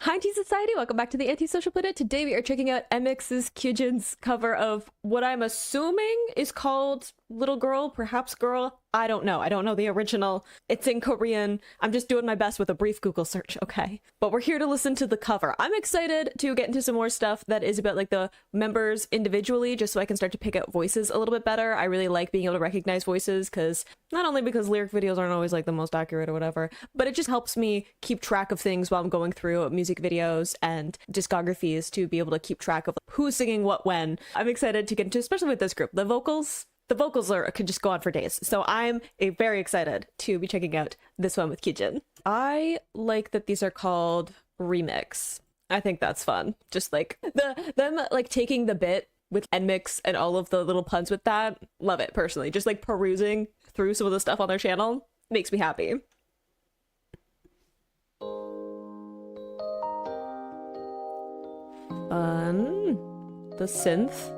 Hi Tea Society, welcome back to the Antisocial Planet. Today we are checking out NMIXX Kyujin's cover of what I'm assuming is called Little Girl, perhaps Girl. I don't know. I don't know the original. It's in Korean. I'm just doing my best with a brief Google search, okay? But we're here to listen to the cover. I'm excited to get into some more stuff that is about like the members individually, just so I can start to pick out voices a little bit better. I really like being able to recognize voices because not only because lyric videos aren't always like the most accurate or whatever, but it just helps me keep track of things while I'm going through music videos and discographies to be able to keep track of who's singing what when. I'm excited to get into, especially with this group. The vocals could just go on for days. So I'm very excited to be checking out this one with Kyujin. I like that these are called remix. I think that's fun. Just like them like taking the bit with NMIXX and all of the little puns with that. Love it personally. Just like perusing through some of the stuff on their channel makes me happy. Fun. The synth.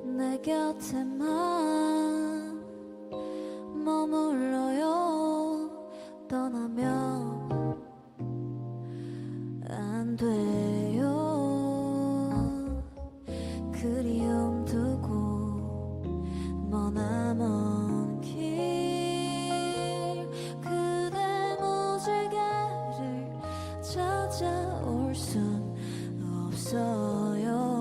내 곁에만 머물러요. 떠나면 안 돼요. 그리움 두고 머나먼 길 그대 무지개를 찾아올 순 없어요.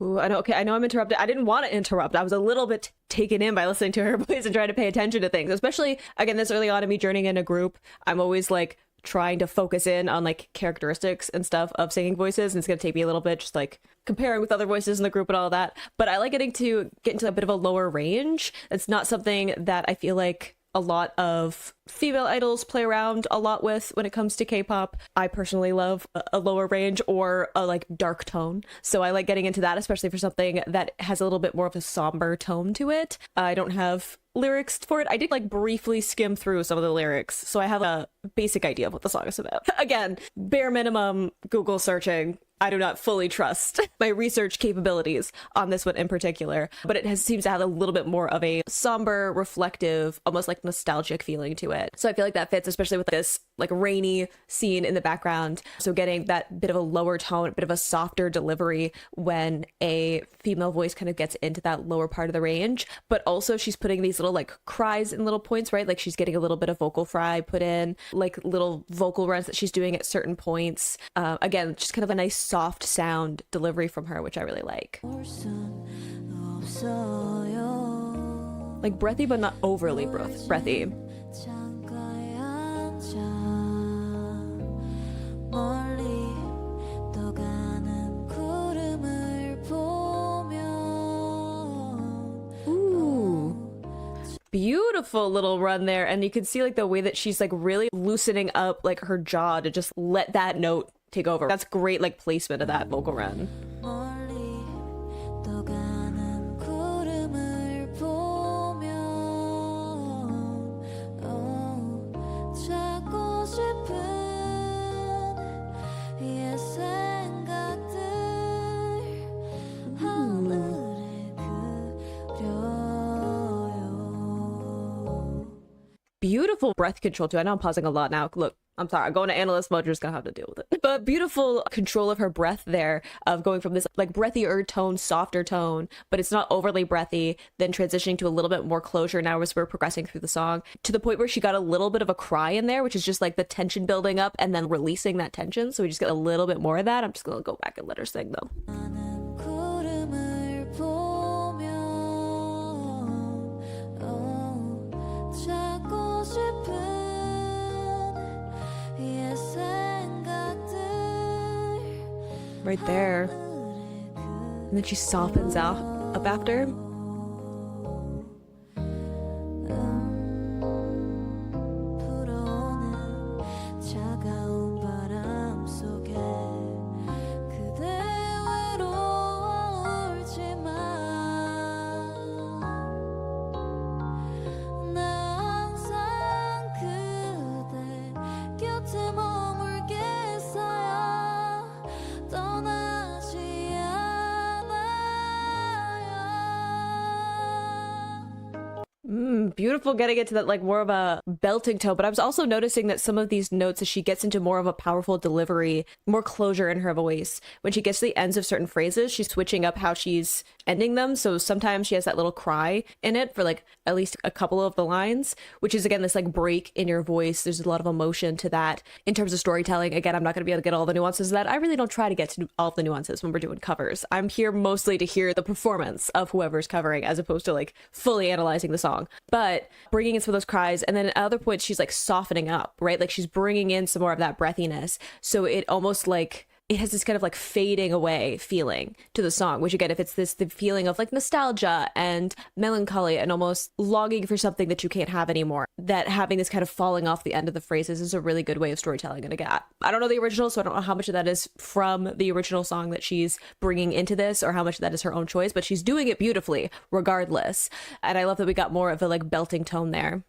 Ooh, I know. Okay, I know I'm interrupted. I didn't want to interrupt. I was a little bit taken in by listening to her voice and trying to pay attention to things, especially again this early on in me journeying in a group. I'm always like trying to focus in on like characteristics and stuff of singing voices, and it's gonna take me a little bit just like comparing with other voices in the group and all that. But I like getting to get into a bit of a lower range. It's not something that I feel like a lot of female idols play around a lot with when it comes to K-pop. I personally love a lower range or a like dark tone. So I like getting into that, especially for something that has a little bit more of a somber tone to it. I don't have lyrics for it. I did like briefly skim through some of the lyrics, so I have a basic idea of what the song is about. Again, bare minimum Google searching. I do not fully trust my research capabilities on this one in particular, but it seems to have a little bit more of a somber, reflective, almost like nostalgic feeling to it. So I feel like that fits, especially with this like rainy scene in the background. So getting that bit of a lower tone, a bit of a softer delivery when a female voice kind of gets into that lower part of the range, but also she's putting these little like cries in little points, right? Like she's getting a little bit of vocal fry put in, like little vocal runs that she's doing at certain points. Again, just kind of a nice soft sound delivery from her, which I really like. Like breathy, but not overly breathy. Ooh, beautiful little run there, and you can see like the way that she's like really loosening up like her jaw to just let that note take over. That's great like placement of that vocal run. Beautiful breath control too. I know I'm pausing a lot now. Look, I'm sorry, I'm going to analyst mode. You're just gonna have to deal with it. But beautiful control of her breath there, of going from this like breathier tone, softer tone, but it's not overly breathy, then transitioning to a little bit more closure now as we're progressing through the song, to the point where she got a little bit of a cry in there, which is just like the tension building up and then releasing that tension. So we just get a little bit more of that. I'm just gonna go back and let her sing though. Right there. And then she softens out up after. beautiful getting into that like more of a belting tone, but I was also noticing that some of these notes as she gets into more of a powerful delivery, more closure in her voice, when she gets to the ends of certain phrases, she's switching up how she's ending them. So sometimes she has that little cry in it for like at least a couple of the lines, which is again this like break in your voice. There's a lot of emotion to that in terms of storytelling. Again, I'm not going to be able to get all the nuances of that. I really don't try to get to all of the nuances when we're doing covers. I'm here mostly to hear the performance of whoever's covering as opposed to like fully analyzing the song. But bringing in some of those cries, and then at other points she's like softening up, right? Like she's bringing in some more of that breathiness. So it almost like it has this kind of like fading away feeling to the song, which again, if it's the feeling of like nostalgia and melancholy and almost longing for something that you can't have anymore, that having this kind of falling off the end of the phrases is a really good way of storytelling. And again, I don't know the original, so I don't know how much of that is from the original song that she's bringing into this or how much of that is her own choice, but she's doing it beautifully regardless. And I love that we got more of a like belting tone there.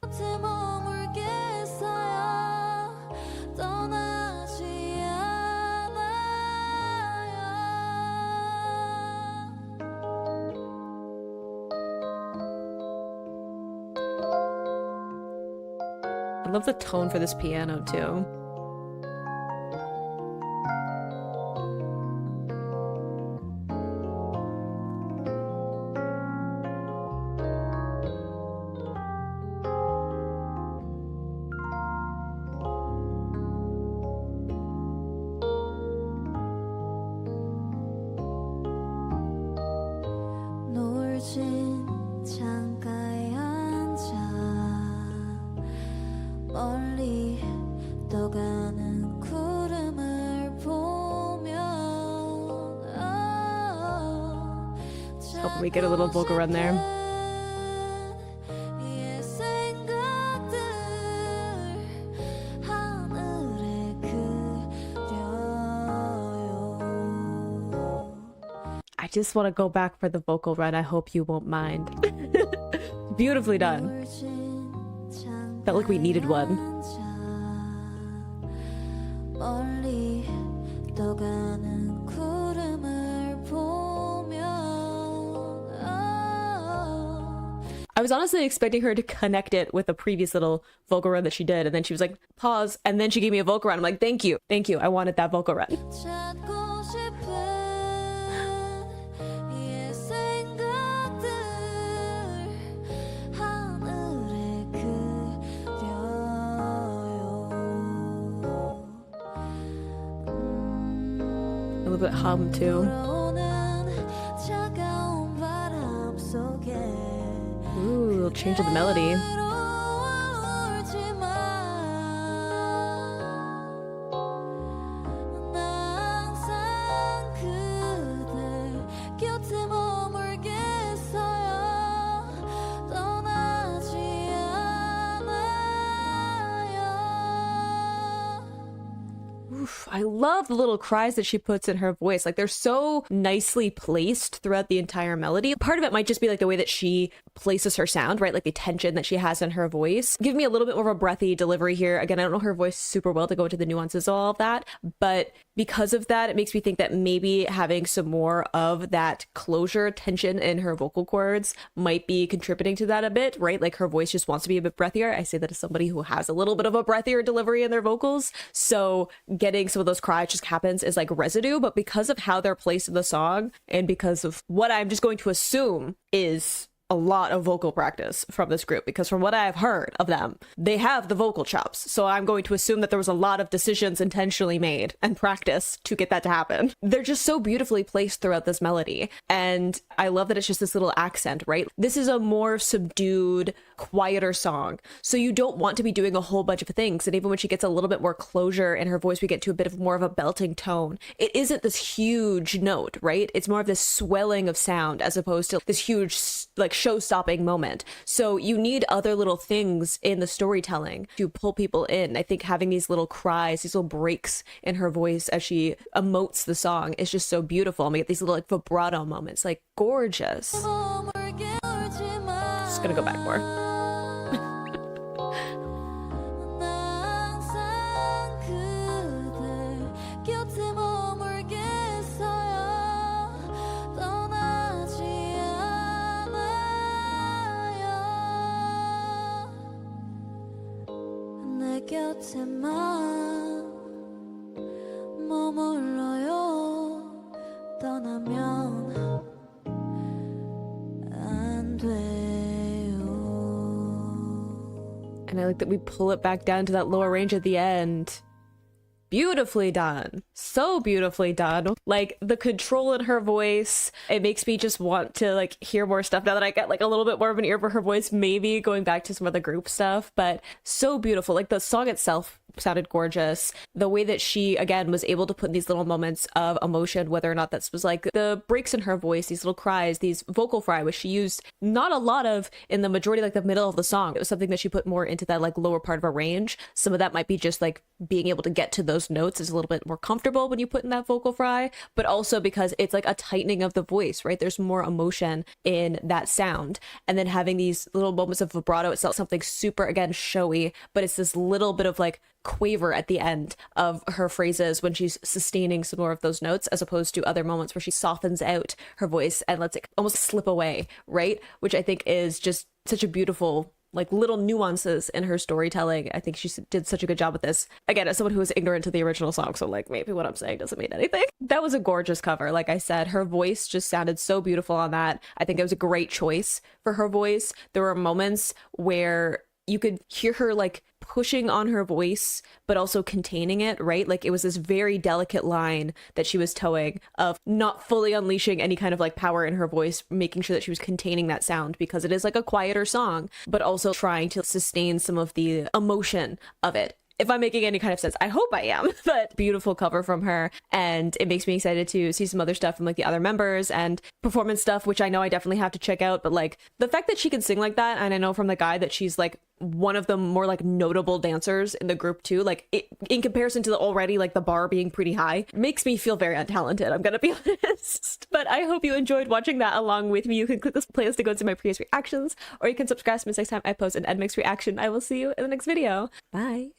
I love the tone for this piano too. 노을진 창가에 앉아 멀리 떠가는 구름을 보면 Hope we get a little vocal run there. 이 생각들 하늘에 그려요. I just want to go back for the vocal run. I hope you won't mind. Beautifully done. Felt like we needed one. 멀리 떠가는 구름을 보면 I was honestly expecting her to connect it with the previous little vocal run that she did, and then she was like, pause, and then she gave me a vocal run. I'm like, thank you. Thank you. I wanted that vocal run. 찾고 싶은 이 생각들 하늘에 그려요. A little bit hum too. 불어오는 차가운 바람 속에 Ooh, a little change of the melody. 울지 마. 나 항상 그대 곁에 머물겠어요. 떠나지 않아요. Oof, I love the little cries that she puts in her voice. Like they're so nicely placed throughout the entire melody. Part of it might just be like the way that she places her sound, right? Like the tension that she has in her voice. Give me a little bit more of a breathy delivery here. Again, I don't know her voice super well to go into the nuances of all of that, but because of that, it makes me think that maybe having some more of that closure tension in her vocal cords might be contributing to that a bit, right? Like her voice just wants to be a bit breathier. I say that as somebody who has a little bit of a breathier delivery in their vocals. So getting some of those cries just happens as like residue, but because of how they're placed in the song and because of what I'm just going to assume is a lot of vocal practice from this group, because from what I've heard of them, they have the vocal chops. So I'm going to assume that there was a lot of decisions intentionally made and practice to get that to happen. They're just so beautifully placed throughout this melody. And I love that it's just this little accent, right? This is a more subdued, quieter song. So you don't want to be doing a whole bunch of things. And even when she gets a little bit more closure in her voice, we get to a bit of more of a belting tone. It isn't this huge note, right? It's more of this swelling of sound as opposed to this huge like show-stopping moment. So you need other little things in the storytelling to pull people in. I think having these little cries, these little breaks in her voice as she emotes the song is just so beautiful. And we get these little like vibrato moments, like gorgeous. Just gonna go back more. 나 항상 그대 곁에 머물겠어요. 떠나지 않아요. 곁에만 머물러요. 떠나면 안 돼요. And I like that we pull it back down to that lower range at the end. Beautifully done. So beautifully done. Like the control in her voice, it makes me just want to like hear more stuff now that I get like a little bit more of an ear for her voice, maybe going back to some of the group stuff, but so beautiful. Like the song itself sounded gorgeous. The way that she, again, was able to put in these little moments of emotion, whether or not this was like the breaks in her voice, these little cries, these vocal fry, which she used not a lot of in the majority, like the middle of the song. It was something that she put more into that like lower part of a range. Some of that might be just like being able to get to those notes is a little bit more comfortable when you put in that vocal fry, but also because it's like a tightening of the voice, right? There's more emotion in that sound. And then having these little moments of vibrato, it's not something super, again, showy, but it's this little bit of like quaver at the end of her phrases when she's sustaining some more of those notes, as opposed to other moments where she softens out her voice and lets it almost slip away, right? Which I think is just such a beautiful like little nuances in her storytelling. I think she did such a good job with this. Again, as someone who was ignorant to the original song, so like maybe what I'm saying doesn't mean anything. That was a gorgeous cover. Like I said, her voice just sounded so beautiful on that. I think it was a great choice for her voice. There were moments where you could hear her like pushing on her voice, but also containing it, right? Like it was this very delicate line that she was towing of not fully unleashing any kind of like power in her voice, making sure that she was containing that sound because it is like a quieter song, but also trying to sustain some of the emotion of it. If I'm making any kind of sense, I hope I am. But beautiful cover from her, and it makes me excited to see some other stuff from like the other members and performance stuff, which I know I definitely have to check out. But like the fact that she can sing like that, and I know from the guy that she's like one of the more like notable dancers in the group too, like it, in comparison to the already like the bar being pretty high, makes me feel very untalented, I'm gonna be honest. But I hope you enjoyed watching that along with me. You can click this playlist to go into my previous reactions, or you can subscribe to me next time I post an NMIXX reaction. I will see you in the next video. Bye.